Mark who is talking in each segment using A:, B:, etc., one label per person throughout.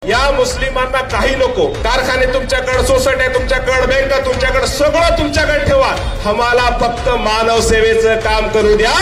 A: या मुस्लिमांना काही नको, कारखाने तुमच्याकडे, सोसायट्या तुमच्याकडे, बँका तुमच्याकडे, सगळं तुमच्याकडे ठेवा, आम्हाला फक्त मानव सेवेचं काम करू द्या.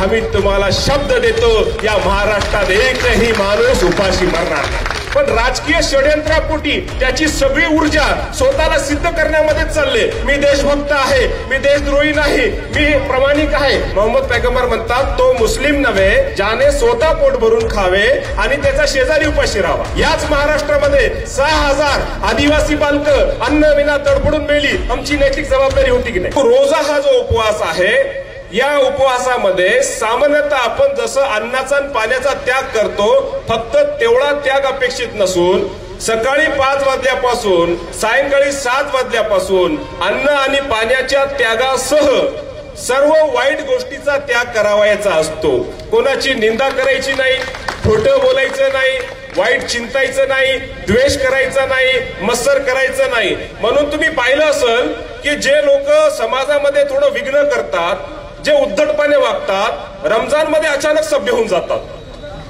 A: आम्ही तुम्हाला शब्द देतो, या महाराष्ट्रात एकही माणूस उपाशी मरणार नाही. पण राजकीय षड्यंत्रापोटी त्याची सगळी ऊर्जा स्वतःला सिद्ध करण्यामध्ये चालले. मी देशभक्त आहे, मी देशद्रोही नाही, मी प्रामाणिक आहे. मोहम्मद पैगंबर म्हणतात, तो मुस्लिम नव्हे ज्याने स्वतः पोट भरून खावे आणि त्याचा शेजारी उपाशी राहावा. याच महाराष्ट्रामध्ये 6,000 आदिवासी बालकं अन्न विना तडफडून मेली. आमची नैतिक जबाबदारी होती की नाही? रोजा हा जो उपवास आहे, या उपवासामध्ये सामान्यतः आपण जसं अन्नाचा आणि पाण्याचा त्याग करतो, फक्त तेवढा त्याग अपेक्षित नसून सकाळी 5 वाजल्यापासून सायंकाळी 7 वाजल्यापासून अन्न आणि पाण्याच्या त्यागासह सर्व वाईट गोष्टीचा त्याग करावायचा असतो. कोणाची निंदा करायची नाही, खोटं बोलायचं नाही, वाईट चिंतायचं नाही, द्वेष करायचा नाही, मत्सर करायचं नाही. म्हणून तुम्ही पाहिलं असेल की जे लोक समाजामध्ये थोडं विघ्न करतात, जे उद्धटपणे वागतात, रमजान मध्ये अचानक सभ्य होऊन जातात.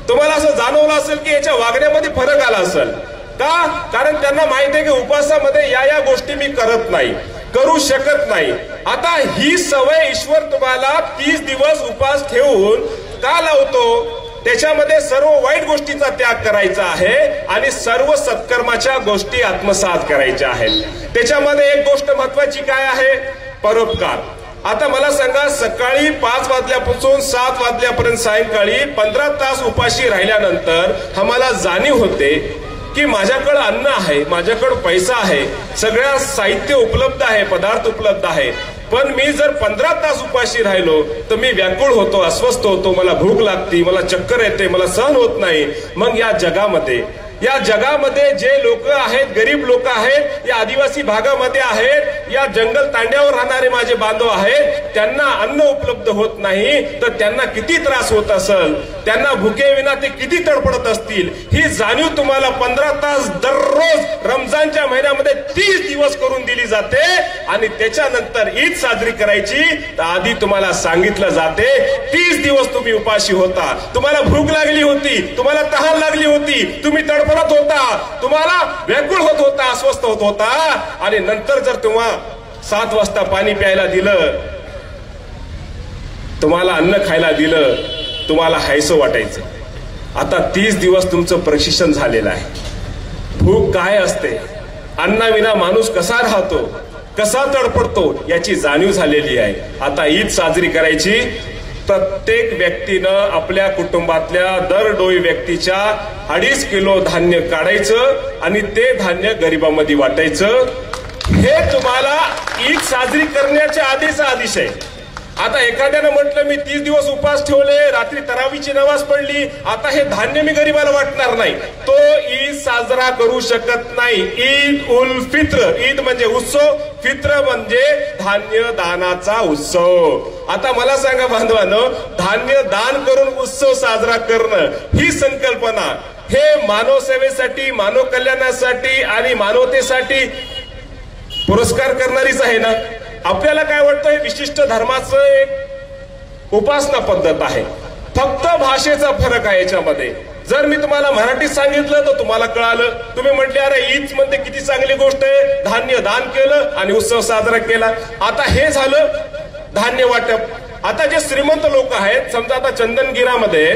A: तुम्हाला असं जाणवलं असेल की याच्या वागण्यामध्ये फरक आला असेल का? कारण त्यांना माहिती आहे की उपवासामध्ये या गोष्टी मी करत नाही, करू शकत नाही. आता ही सवय ईश्वर तुम्हाला 30 दिवस उपवास ठेवून का लावतो? त्याच्यामध्ये सर्व वाईट गोष्टीचा त्याग करायचा आहे आणि सर्व सत्कर्माच्या गोष्टी आत्मसात करायच्या आहेत. त्याच्यामध्ये एक गोष्ट महत्वाची काय आहे? परोपकार. आता मला सांगा, सकाळी 5 वाजल्यापासून 7 वाजल्यापर्यंत सायंकाळी 15 तास उपाशी राहिल्यानंतर आम्हाला जाणीव होते की माझ्याकडे अन्न आहे, माझ्याकडे पैसा आहे, सगळ्या साहित्य उपलब्ध आहे, पदार्थ उपलब्ध आहे, पण मी जर 15 तास उपाशी राहिलो तर मी व्याकुळ होतो, अस्वस्थ होतो, मला भूक लागते, मला चक्कर येते, मला सहन होत नाही. मग या जगामध्ये जे लोक आहेत, गरीब लोक आहेत, या आदिवासी भागामध्ये आहेत, या जंगल तांड्यावर राहणारे माझे बांधव आहेत, त्यांना अन्न उपलब्ध होत नाही तर त्यांना किती त्रास होत असेल, त्यांना भुकेविना ते किती तडफडत असतील. ही जाणीव तुम्हाला 15 तास दररोज रमजानच्या महिन्यामध्ये 30 दिवस करून दिली जाते. आणि त्याच्यानंतर ईद साजरी करायची तर आधी तुम्हाला सांगितलं जाते 30 दिवस तुम्ही उपाशी होता, तुम्हाला भूक लागली होती, तुम्हाला तहान लागली होती, तुम्ही तडफडत होता, तुम्हाला व्याकुळ होत होता, अस्वस्थ होत होता. आणि नंतर जर तुम्हा 7 वाजता पाणी प्यायला दिलं, तुम्हाला अन्न खायला दिलं, तुम्हाला हायसं वाटायचं. आता 30 दिवस तुमचं प्रशिक्षण झालेलं आहे. भूक काय असते, अन्नाविना माणूस कसा राहतो, कसा तडफडतो, याची जाणीव झालेली आहे. आता ईद साजरी करायची. प्रत्येक व्यक्तीनं आपल्या कुटुंबातल्या दरडोई व्यक्तीच्या 2.5 किलो धान्य काढायचं आणि ते धान्य गरिबांमध्ये वाटायचं. हे तुम्हाला ईद साजरी करण्याच्या आधीचा आदेश आहे. आता एखाद्यानं म्हटलं मी 30 दिवस उपवास ठेवले, रात्री तरावीची नमाज पडली, आता हे धान्य मी गरिबाला वाटणार नाही, तो ईद साजरा करू शकत नाही. ईद उल फित्र, ईद म्हणजे उत्सव, फित्र म्हणजे धान्य दानाचा उत्सव. आता मला सांगा बांधवांनो, धान्य दान करून उत्सव साजरा करणं ही संकल्पना, हे मानव सेवेसाठी, मानव कल्याणासाठी आणि मानवतेसाठी पुरस्कार करणारीच आहे ना. आपल्याला काय वाटतं, हे विशिष्ट धर्माचं एक उपासना पद्धत आहे, फक्त भाषेचा फरक आहे याच्यामध्ये. जर मी तुम्हाला मराठीत सांगितलं तर तुम्हाला कळालं, तुम्ही म्हटले अरे ईद मध्ये किती चांगली गोष्ट आहे, धान्य दान केलं आणि उत्सव साजरा केला. आता हे झालं धान्य वाटप. आता जे श्रीमंत लोक आहेत, समजा आता चंदनगिरामध्ये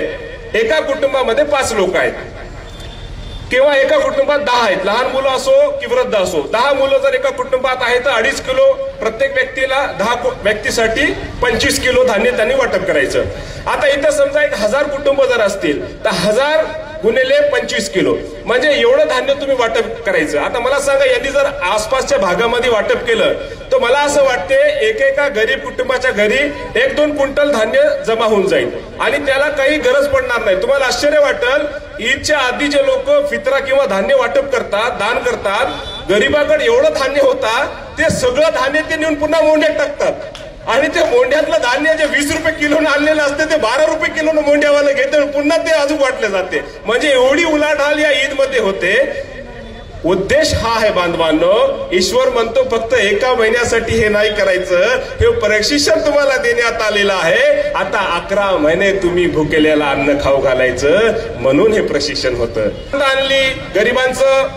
A: एका कुटुंबामध्ये 5 लोक आहेत किंवा एका कुटुंबात 10 आहेत, लहान मुलं असो की वृद्ध असो. 10 मुलं जर एका कुटुंबात आहेत तर 2.5 किलो प्रत्येक व्यक्तीला, 10 व्यक्तीसाठी 25 किलो धान्य त्यांनी वाटप करायचं. आता इथं समजा 1000 कुटुंब जर असतील तर 1000 गुणिले 25 किलो म्हणजे एवढं धान्य तुम्ही वाटप करायचं. आता मला सांगा, यांनी जर आसपासच्या भागामध्ये वाटप केलं तर मला असं वाटते एकेका गरीब कुटुंबाच्या घरी 1-2 क्विंटल धान्य जमा होऊन जाईल आणि त्याला काही गरज पडणार नाही. तुम्हाला आश्चर्य वाटेल, ईदच्या आधी जे लोक फित्रा किंवा धान्य वाटप करतात, दान करतात, गरीबाकडे एवढं धान्य होता ते सगळं धान्य ते नेऊन पुन्हा मोंड्यात टाकतात आणि ते मोंड्यातलं धान्य जे 20 रुपये किलोनं आणलेलं असते ते 12 रुपये किलोनं मोंड्यावाला घेते, पुन्हा ते अजून वाटले जाते. म्हणजे एवढी उलाढाल या ईद मध्ये होते. उद्देश हा आहे बांधवांनो. ईश्वर म्हणतो फक्त एका महिन्यासाठी हे नाही करायचं, हे प्रशिक्षण तुम्हाला देण्यात आलेलं आहे. आता 11 महिने तुम्ही भुकेल्याला अन्न खाऊ घालायचं, म्हणून हे प्रशिक्षण होतं. आणली गरिबांचं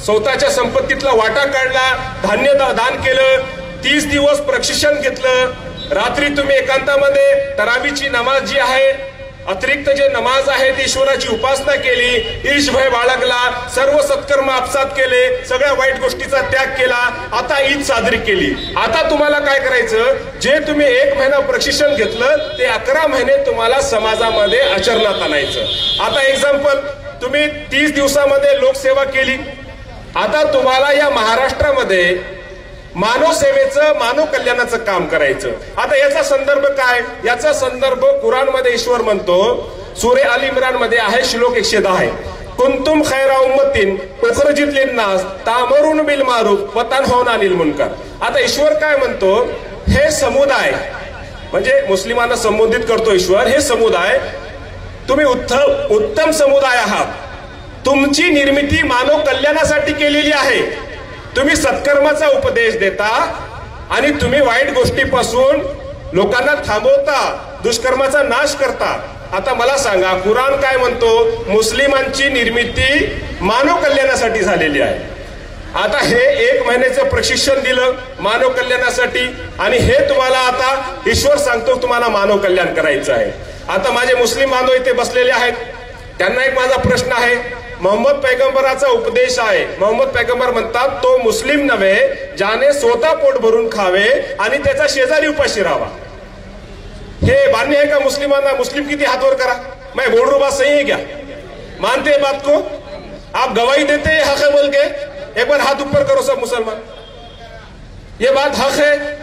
A: स्वतःच्या संपत्तीतला वाटा काढला, धान्य दान केलं, 30 दिवस प्रशिक्षण घेतलं. रात्री तुम्ही एकांतामध्ये तरावीची नमाज जी आहे, अतिरिक्त जे नमाज आहे ती ईश्वराची उपासना केली, ईशभय बाळगला, सर्व सत्कर्म आपसात केले, सगळ्या वाईट गोष्टीचा त्याग केला. आता ईद साजरी केली. आता तुम्हाला काय करायचं, जे तुम्ही 1 महिना प्रशिक्षण घेतलं ते 11 महिने तुम्हाला समाजामध्ये आचरणात आणायचं. आता एक्झाम्पल, तुम्ही 30 दिवसामध्ये लोकसेवा केली. आता तुम्हाला या महाराष्ट्रामध्ये मानव सेवेचं, मानव कल्याणाचं काम करायचं. आता याचा संदर्भ काय, याचा संदर्भ कुराणमध्ये ईश्वर म्हणतो, सूरे अल इम्रान मध्ये आहे, श्लोक 110 आहे. कुंतुम खैरा उम्मतीन उखरजित लिन्नास तामरून बिल मारूफ व तन्हौना अनिल मुनकर. आता ईश्वर काय म्हणतो, हे समुदाय, म्हणजे मुस्लिमांना संबोधित करतो ईश्वर, हे समुदाय तुम्ही उत्तम समुदाय आहात. तुमची निर्मिती मानव कल्याणासाठी केलेली आहे. तुम्ही सत्कर्माचा उपदेश देता आणि तुम्ही वाईट गोष्टीपासून लोकांना थांबवता, दुष्कर्माचा नाश करता. आता मला सांगा, कुराण काय म्हणतो, मुस्लिमांची निर्मिती मानव कल्याणासाठी झालेली आहे. आता हे 1 महिन्याचं प्रशिक्षण दिलं मानव कल्याणासाठी, आणि हे तुम्हाला आता ईश्वर सांगतो तुम्हाला मानव कल्याण करायचं आहे. आता माझे मुस्लिम बांधव इथे बसलेले आहेत, त्यांना एक माझा प्रश्न आहे. मोहम्मद पैगंबराचा उपदेश आहे, मोहम्मद पैगंबर म्हणतात, तो मुस्लिम नव्हे ज्याने स्वतः पोट भरून खावे आणि त्याचा शेजारी उपाशी राहावा. हे मान्य है का मुस्लिमांना? मुस्लिम किती हाथ वर करा, मैं बोल रहा हूं बात सही है क्या? मानते हैं बात को? आप गवाही देते हैं हक है बोल के? एक बार हाथ ऊपर करो सब मुसलमान. ये बात हक है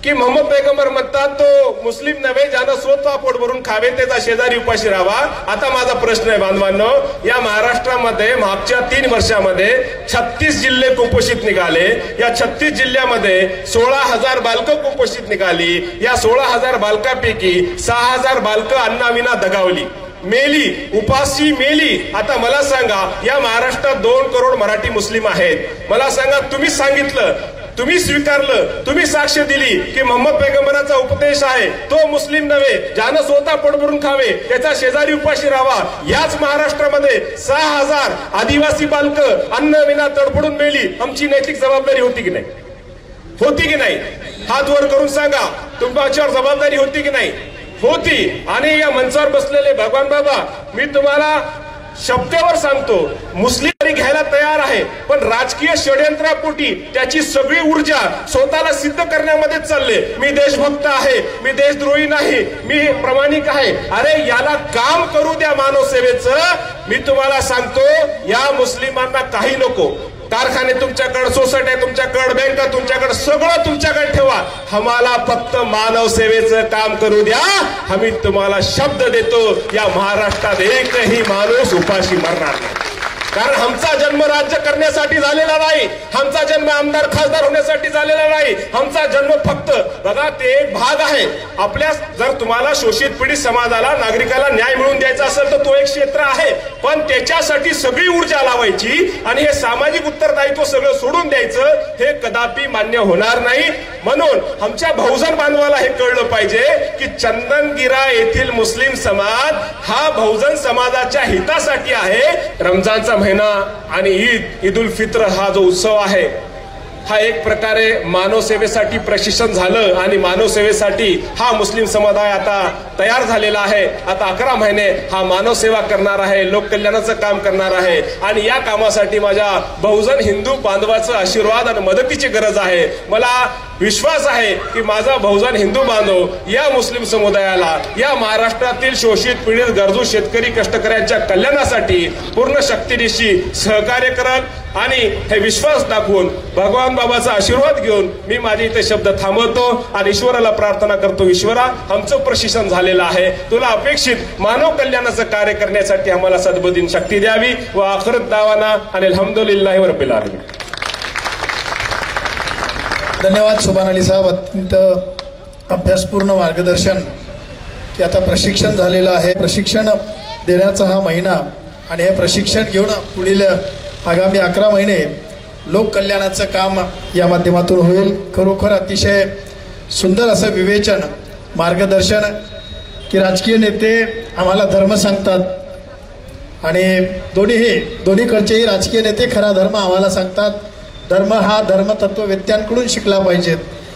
A: की मोहम्मद पैगंबर म्हणतात, तो मुस्लिम नव्हे ज्यानं स्वतः पोट भरून खावे त्याचा शेजारी उपाशी राहावा. आता माझा प्रश्न आहे बांधवांनो, या महाराष्ट्रामध्ये मागच्या 3 वर्षामध्ये 36 जिल्हे कुपोषित निघाले. या 36 जिल्ह्यामध्ये 16,000 बालकं कुपोषित निघाली. या 16,000 बालकांपैकी 6,000 बालकं अन्नाविना दगावली, मेली, उपाशी मेली. आता मला सांगा, या महाराष्ट्रात 2 करोड मराठी मुस्लिम आहेत. मला सांगा, तुम्ही सांगितलं, तुम्ही स्वीकारलं, तुम्ही साक्ष दिली की मोहम्मद पैगंबराचा उपदेश आहे, तो मुस्लिम नव्हे ज्यानं स्वतः पोट भरून खावे त्याचा शेजारी उपाशी राहावा. याच महाराष्ट्रामध्ये 6,000 आदिवासी बालकं अन्न विना तडफडून मेली. आमची नैतिक जबाबदारी होती की नाही? होती की नाही? हात वर करून सांगा, तुमच्यावर जबाबदारी होती की नाही? होती. आणि या मंचावर बसलेले भगवान बाबा, मी तुम्हाला शब्दावर सांगतो, मुस्लिम घ्यायला तयार आहे, पण राजकीय षड्यंत्रापोटी त्याची सगळी ऊर्जा स्वतःला सिद्ध करण्यामध्ये चालले. मी देशभक्त आहे, मी देशद्रोही नाही, मी प्रामाणिक आहे. अरे याला काम करू द्या मानव सेवेचं. मी तुम्हाला सांगतो, या मुस्लिमांना काही नको, कारखाने तुमच्याकडे, सोसायट्या तुमच्याकडे, बँका तुमच्याकडे, सगळं तुमच्याकडे ठेवा, आम्हाला फक्त मानव सेवेचं काम करू द्या. आम्ही तुम्हाला शब्द देतो, या महाराष्ट्रात एकही माणूस उपाशी मरणार नाही. कारण आमचा जन्म राज्य करण्यासाठी झालेला नाही, आमचा जन्म आमदार खासदार होण्यासाठी झालेला नाही. आमचा जन्म फक्त, बघा, ते एक भाग आहे आपल्या. जर तुम्हाला शोषित पीडित समाजाला, नागरिकाला न्याय मिळवून द्यायचा असेल तर तो एक क्षेत्र आहे, पण त्याच्यासाठी सगळी ऊर्जा लावायची आणि हे सामाजिक उत्तरदायित्व सगळं सोडून द्यायचं, हे कदापि मान्य होणार नाही. म्हणून आमच्या बहुजन बांधवाला हे कळलं पाहिजे की चंदनगिरा येथील मुस्लिम समाज हा बहुजन समाजाच्या हितासाठी आहे. रमजानचा महिना आणि ईद उल फित्र हा जो उत्सव आहे, हा एक प्रकारे मानव सेवेसाठी प्रशिक्षण झालं आणि मानव सेवेसाठी हा मुस्लिम समुदाय आता तयार झालेला आहे. आता 11 महिने हा मानव सेवा करणार आहे, लोककल्याणाचं काम करणार आहे. आणि या कामासाठी माझ्या बहुजन हिंदू बांधवाचं आशीर्वाद आणि मदतीची गरज आहे. मला विश्वास आहे की माझा बहुजन हिंदू बांधव या मुस्लिम समुदायाला, या महाराष्ट्रातील शोषित पीडित गरजू शेतकरी कष्टकऱ्यांच्या कल्याणासाठी पूर्ण शक्तीनिशी सहकार्य कराल. आणि हे विश्वास दाखवून भगवान बाबाचा आशीर्वाद घेऊन मी माझे इथे शब्द थांबवतो आणि ईश्वराला प्रार्थना करतो, ईश्वरा, आमचं प्रशिक्षण झालेलं आहे, तुला अपेक्षित मानव कल्याणाचं कार्य करण्यासाठी आम्हाला सद्बुद्धी शक्ती द्यावी. व आखिरत दावाना आणि अल्हम्दुलिल्लाहि रब्बिल आलमीन.
B: धन्यवाद सुभान अली साहेब, अत्यंत अभ्यासपूर्ण मार्गदर्शन. की आता प्रशिक्षण झालेलं आहे, प्रशिक्षण देण्याचा हा महिना आणि हे प्रशिक्षण घेऊन पुढील आगामी 11 महिने लोककल्याणाचं काम या माध्यमातून होईल. खरोखर अतिशय सुंदर असं विवेचन, मार्गदर्शन की राजकीय नेते आम्हाला धर्म सांगतात आणि दोन्हीकडचेही राजकीय नेते खरा धर्म आम्हाला सांगतात. धर्म हा धर्मतत्ववेत्यांकडून शिकला पाहिजेत.